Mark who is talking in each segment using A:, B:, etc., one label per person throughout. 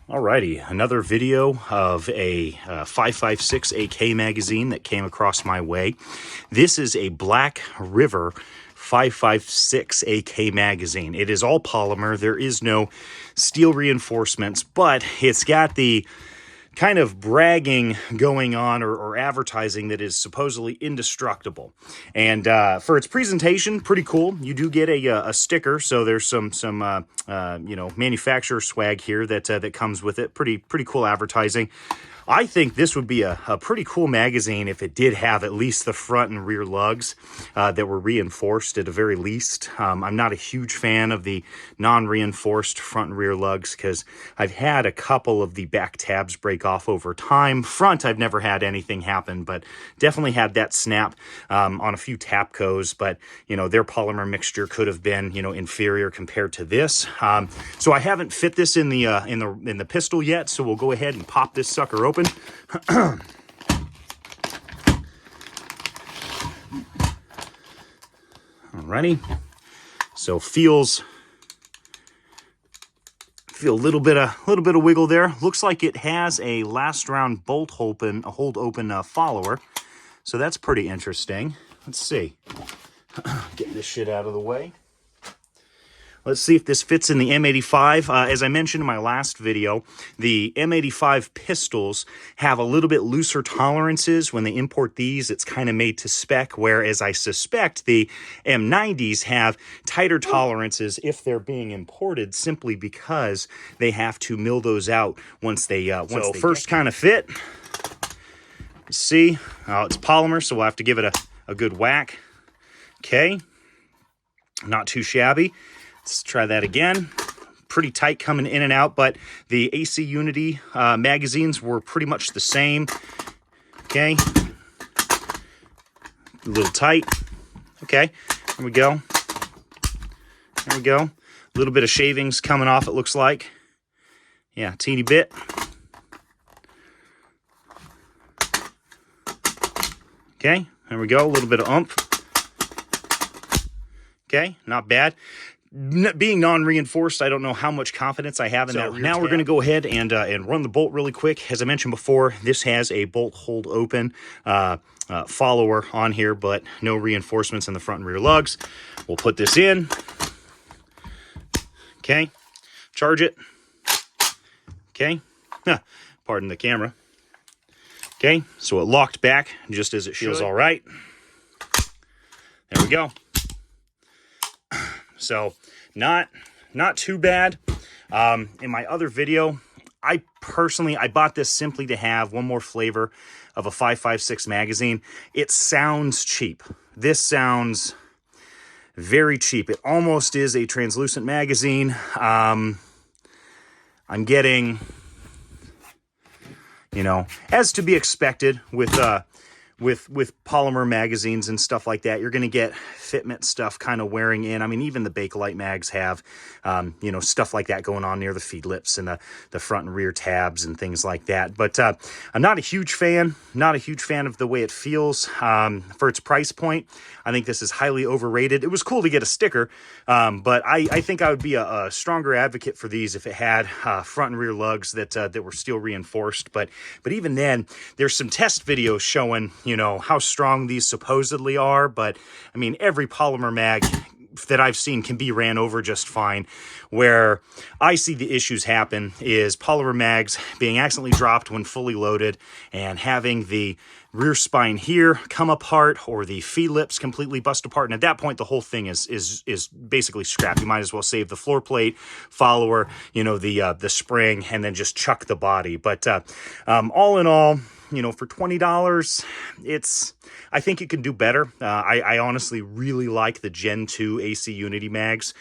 A: Alrighty, another video of a 5.56 AK magazine that came across my way. This is a Black River 5.56 AK magazine. It is all polymer. There is no steel reinforcements, but it's got the kind of bragging going on or advertising that is supposedly indestructible. And for its presentation, pretty cool. You do get a sticker, so there's some manufacturer swag here that comes with it. Pretty cool advertising. I think this would be a pretty cool magazine if it did have at least the front and rear lugs that were reinforced at the very least. I'm not a huge fan of the non-reinforced front and rear lugs because I've had a couple of the back tabs break off over time. Front, I've never had anything happen, but definitely had that snap on a few Tapcos. But their polymer mixture could have been inferior compared to this. So I haven't fit this in the pistol yet. So we'll go ahead and pop this sucker open. Alrighty, so feel a little bit of wiggle there. Looks like it has a last round hold open follower, so that's pretty interesting. Let's see. Get this shit out of the way. Let's see if this fits in the M85. As I mentioned in my last video, the M85 pistols have a little bit looser tolerances. When they import these, it's kind of made to spec, whereas I suspect the M90s have tighter tolerances if they're being imported, simply because they have to mill those out once they first kind of fit. Let's see. It's polymer, so we'll have to give it a good whack. Okay. Not too shabby. Let's try that again. Pretty tight coming in and out, but the AC Unity magazines were pretty much the same. Okay. A little tight. Okay. There we go. There we go. A little bit of shavings coming off, it looks like. Yeah, teeny bit. Okay. There we go. A little bit of oomph. Okay. Not bad. Being non-reinforced, I don't know how much confidence I have in that. Now we're going to go ahead and run the bolt really quick. As I mentioned before, this has a bolt hold open follower on here, but no reinforcements in the front and rear lugs. We'll put this in. Okay. Charge it. Okay. Pardon the camera. Okay. So it locked back just as it should. Feels all right. There we go. So not too bad. In my other video, I bought this simply to have one more flavor of a 5.56 magazine. It sounds cheap. This sounds very cheap. It almost is a translucent magazine. I'm getting, as to be expected with polymer magazines and stuff like that, you're going to get fitment stuff kind of wearing in. I mean, even the Bakelite mags have, stuff like that going on near the feed lips and the front and rear tabs and things like that. But I'm not a huge fan of the way it feels. For its price point, I think this is highly overrated. It was cool to get a sticker, but I think I would be a stronger advocate for these if it had front and rear lugs that were steel reinforced. But even then, there's some test videos showing how strong these supposedly are, but I mean, every polymer mag that I've seen can be ran over just fine. Where I see the issues happen is polymer mags being accidentally dropped when fully loaded and having the rear spine here come apart or the feed lips completely bust apart. And at that point, the whole thing is basically scrap. You might as well save the floor plate, follower, the spring, and then just chuck the body. But all in all, for $20, I think it can do better. I honestly really like the Gen 2 AC Unity mags.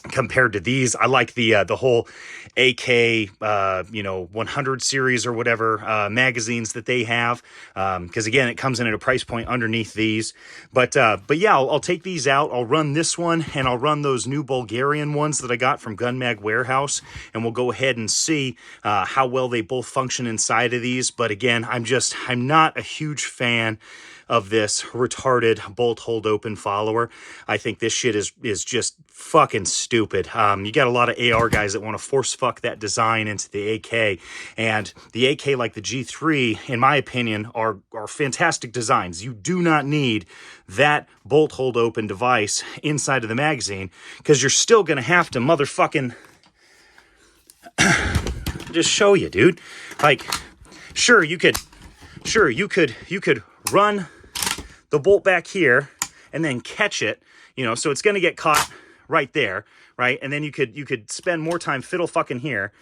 A: Compared to these, I like the whole AK 100 series or whatever magazines that they have, because again, it comes in at a price point underneath these. But yeah, I'll take these out. I'll run this one and I'll run those new Bulgarian ones that I got from Gun Mag Warehouse, and we'll go ahead and see how well they both function inside of these. But again, I'm not a huge fan of this retarded bolt hold open follower. I think this shit is just fucking stupid. You got a lot of AR guys that want to force fuck that design into the AK, and the AK, like the G3, in my opinion, are fantastic designs. You do not need that bolt hold open device inside of the magazine, because you're still gonna have to motherfucking just show you, dude. Like, sure you could run the bolt back here and then catch it, you know, so it's gonna get caught right there, right? And then you could spend more time fiddle fucking here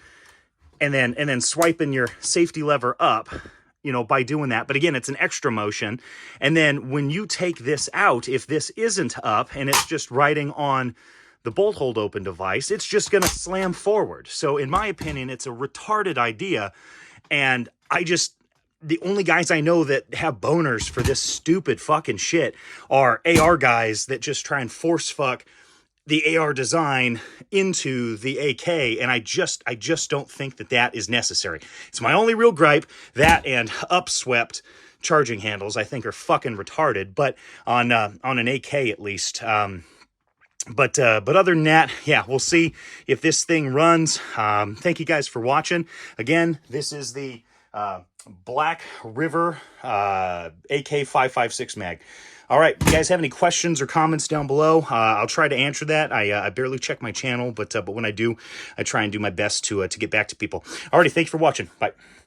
A: and then swiping your safety lever up, you know, by doing that. But again, it's an extra motion. And then when you take this out, if this isn't up and it's just riding on the bolt hold open device, it's just going to slam forward. So in my opinion, it's a retarded idea. And the only guys I know that have boners for this stupid fucking shit are AR guys that just try and force fuck the AR design into the AK, and I just don't think that is necessary. It's my only real gripe. That and upswept charging handles I think are fucking retarded, but on an AK at least. But other than that, yeah, we'll see if this thing runs. Thank you guys for watching. Again, this is the Black River AK-556 mag. All right, you guys have any questions or comments down below? I'll try to answer that. I barely check my channel, but when I do, I try and do my best to get back to people. Alrighty, thanks for watching. Bye.